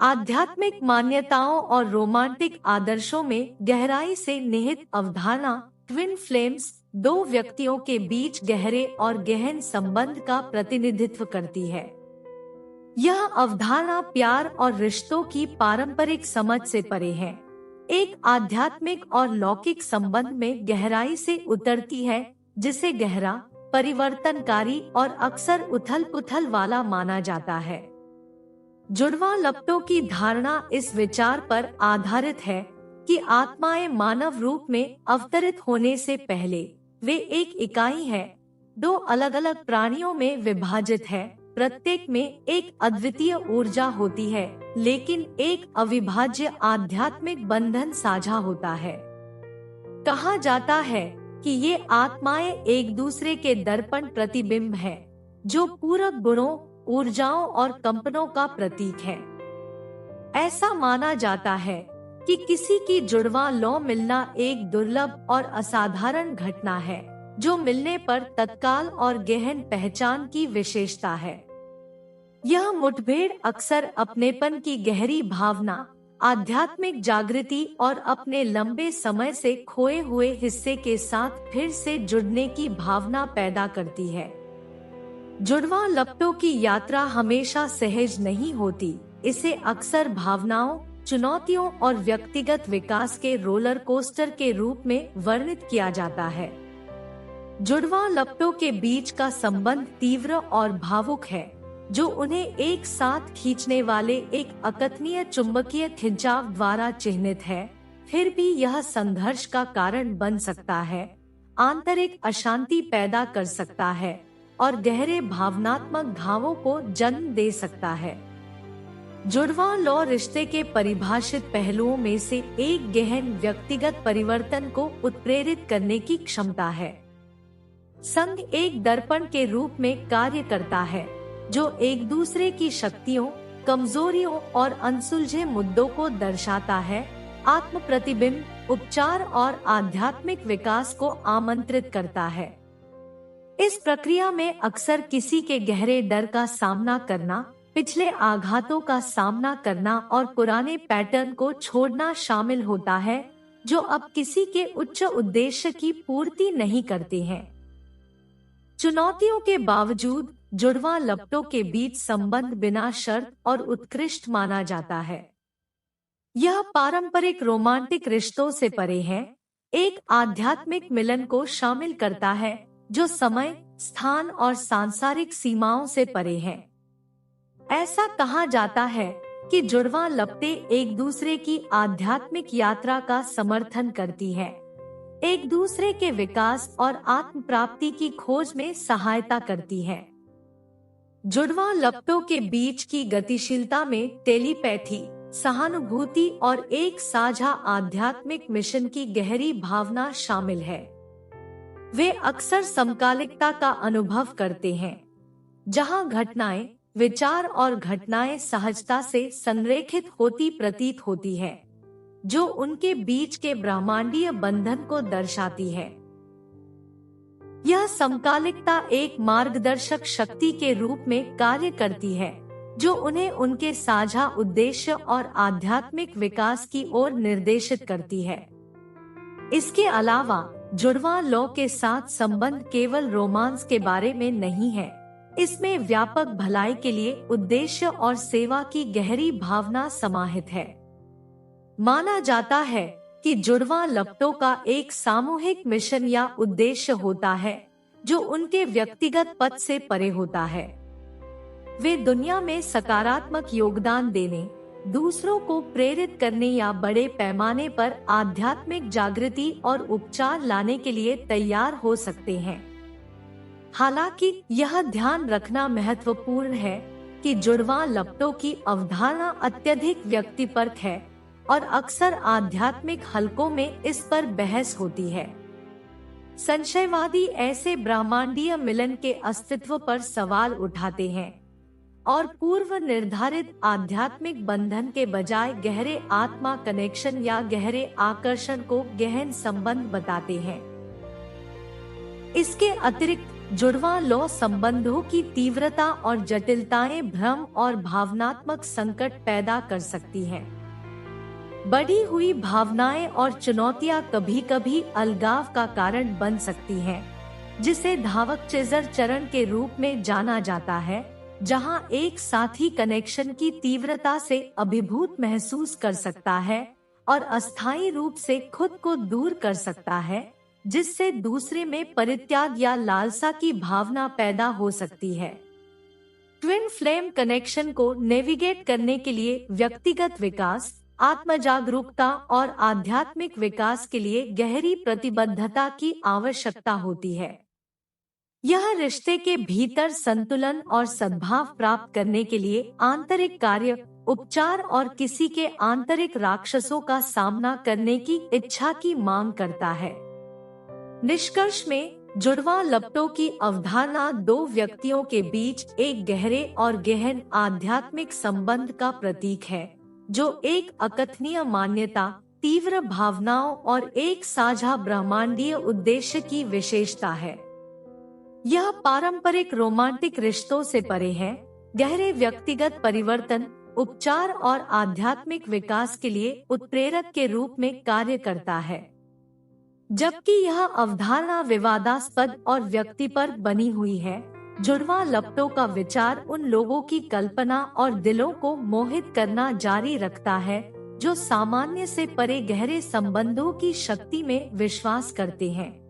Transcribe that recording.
आध्यात्मिक मान्यताओं और रोमांटिक आदर्शों में गहराई से निहित अवधारणा ट्विन फ्लेम्स दो व्यक्तियों के बीच गहरे और गहन संबंध का प्रतिनिधित्व करती है। यह अवधारणा प्यार और रिश्तों की पारंपरिक समझ से परे है, एक आध्यात्मिक और लौकिक संबंध में गहराई से उतरती है, जिसे गहरा, परिवर्तनकारी और अक्सर उथल-पुथल वाला माना जाता है। जुड़वा लपटों की धारणा इस विचार पर आधारित है कि आत्माएं मानव रूप में अवतरित होने से पहले वे एक इकाई है, दो अलग-अलग प्राणियों में विभाजित है। प्रत्येक में एक अद्वितीय ऊर्जा होती है, लेकिन एक अविभाज्य आध्यात्मिक बंधन साझा होता है। कहा जाता है कि ये आत्माएं एक दूसरे के दर्पण प्रतिबिंब हैं, जो पूरक गुणों, ऊर्जाओं और कंपनों का प्रतीक है। ऐसा माना जाता है कि किसी की जुड़वा लौ मिलना एक दुर्लभ और असाधारण घटना है, जो मिलने पर तत्काल और गहन पहचान की विशेषता है। यह मुठभेड़ अक्सर अपनेपन की गहरी भावना, आध्यात्मिक जागृति और अपने लंबे समय से खोए हुए हिस्से के साथ फिर से जुड़ने की भावना पैदा करती है। जुड़वा लपटों की यात्रा हमेशा सहज नहीं होती। इसे अक्सर भावनाओं, चुनौतियों और व्यक्तिगत विकास के रोलर कोस्टर के रूप में वर्णित किया जाता है। जुड़वा लपटों के बीच का संबंध तीव्र और भावुक है, जो उन्हें एक साथ खींचने वाले एक अकथनीय चुंबकीय खिंचाव द्वारा चिह्नित है। फिर भी यह संघर्ष का कारण बन सकता है, आंतरिक अशांति पैदा कर सकता है और गहरे भावनात्मक घावों को जन्म दे सकता है। जुड़वा लौ रिश्ते के परिभाषित पहलुओं में से एक गहन व्यक्तिगत परिवर्तन को उत्प्रेरित करने की क्षमता है। संघ एक दर्पण के रूप में कार्य करता है, जो एक दूसरे की शक्तियों, कमजोरियों और अनसुलझे मुद्दों को दर्शाता है। आत्म प्रतिबिंब, उपचार और आध्यात्मिक विकास को आमंत्रित करता है। इस प्रक्रिया में अक्सर किसी के गहरे डर का सामना करना, पिछले आघातों का सामना करना और पुराने पैटर्न को छोड़ना शामिल होता है, जो अब किसी के उच्च उद्देश्य की पूर्ति नहीं करते हैं। चुनौतियों के बावजूद जुड़वा लपटों के बीच संबंध बिना शर्त और उत्कृष्ट माना जाता है। यह पारंपरिक रोमांटिक रिश्तों से परे है, एक आध्यात्मिक मिलन को शामिल करता है, जो समय, स्थान और सांसारिक सीमाओं से परे है। ऐसा कहा जाता है कि जुड़वा लपटें एक दूसरे की आध्यात्मिक यात्रा का समर्थन करती है, एक दूसरे के विकास और आत्म प्राप्ति की खोज में सहायता करती है। जुड़वा लपटों के बीच की गतिशीलता में टेलीपैथी, सहानुभूति और एक साझा आध्यात्मिक मिशन की गहरी भावना शामिल है। वे अक्सर समकालिकता का अनुभव करते हैं, जहां घटनाएं, विचार और घटनाएं सहजता से संरेखित होती प्रतीत होती है, जो उनके बीच के ब्रह्मांडीय बंधन को दर्शाती है। यह समकालिकता एक मार्गदर्शक शक्ति के रूप में कार्य करती है, जो उन्हें उनके साझा उद्देश्य और आध्यात्मिक विकास की ओर निर्देशित करती है। इसके अलावा जुड़वा लौ के साथ संबंध केवल रोमांस के बारे में नहीं है, इसमें व्यापक भलाई के लिए उद्देश्य और सेवा की गहरी भावना समाहित है। माना जाता है कि जुड़वा लपटों का एक सामूहिक मिशन या उद्देश्य होता है, जो उनके व्यक्तिगत पद से परे होता है। वे दुनिया में सकारात्मक योगदान देने, दूसरों को प्रेरित करने या बड़े पैमाने पर आध्यात्मिक जागृति और उपचार लाने के लिए तैयार हो सकते हैं। हालांकि यह ध्यान रखना महत्वपूर्ण है कि जुड़वा लपटों की अवधारणा अत्यधिक व्यक्तिपरक है और अक्सर आध्यात्मिक हलकों में इस पर बहस होती है। संशयवादी ऐसे ब्रह्मांडीय मिलन के अस्तित्व पर सवाल उठाते हैं और पूर्व निर्धारित आध्यात्मिक बंधन के बजाय गहरे आत्मा कनेक्शन या गहरे आकर्षण को गहन संबंध बताते हैं। इसके अतिरिक्त जुड़वा लौ संबंधों की तीव्रता और जटिलताएं भ्रम और भावनात्मक संकट पैदा कर सकती हैं। बढ़ी हुई भावनाएं और चुनौतियां कभी-कभी अलगाव का कारण बन सकती हैं, जिसे धावक चेजर चरण के रूप में जाना जाता है, जहां एक साथी कनेक्शन की तीव्रता से अभिभूत महसूस कर सकता है और अस्थायी रूप से खुद को दूर कर सकता है, जिससे दूसरे में परित्याग या लालसा की भावना पैदा हो सकती है। ट्विन फ्लेम कनेक्शन को नेविगेट करने के लिए व्यक्तिगत विकास, आत्म जागरूकता और आध्यात्मिक विकास के लिए गहरी प्रतिबद्धता की आवश्यकता होती है। यह रिश्ते के भीतर संतुलन और सद्भाव प्राप्त करने के लिए आंतरिक कार्य, उपचार और किसी के आंतरिक राक्षसों का सामना करने की इच्छा की मांग करता है। निष्कर्ष में, जुड़वा लपटों की अवधारणा दो व्यक्तियों के बीच एक गहरे और गहन आध्यात्मिक संबंध का प्रतीक है, जो एक अकथनीय मान्यता, तीव्र भावनाओं और एक साझा ब्रह्मांडीय उद्देश्य की विशेषता है। यह पारंपरिक रोमांटिक रिश्तों से परे है, गहरे व्यक्तिगत परिवर्तन, उपचार और आध्यात्मिक विकास के लिए उत्प्रेरक के रूप में कार्य करता है। जबकि यह अवधारणा विवादास्पद और व्यक्तिपर बनी हुई है, जुड़वा लपटों का विचार उन लोगों की कल्पना और दिलों को मोहित करना जारी रखता है जो सामान्य से परे गहरे संबंधों की शक्ति में विश्वास करते हैं।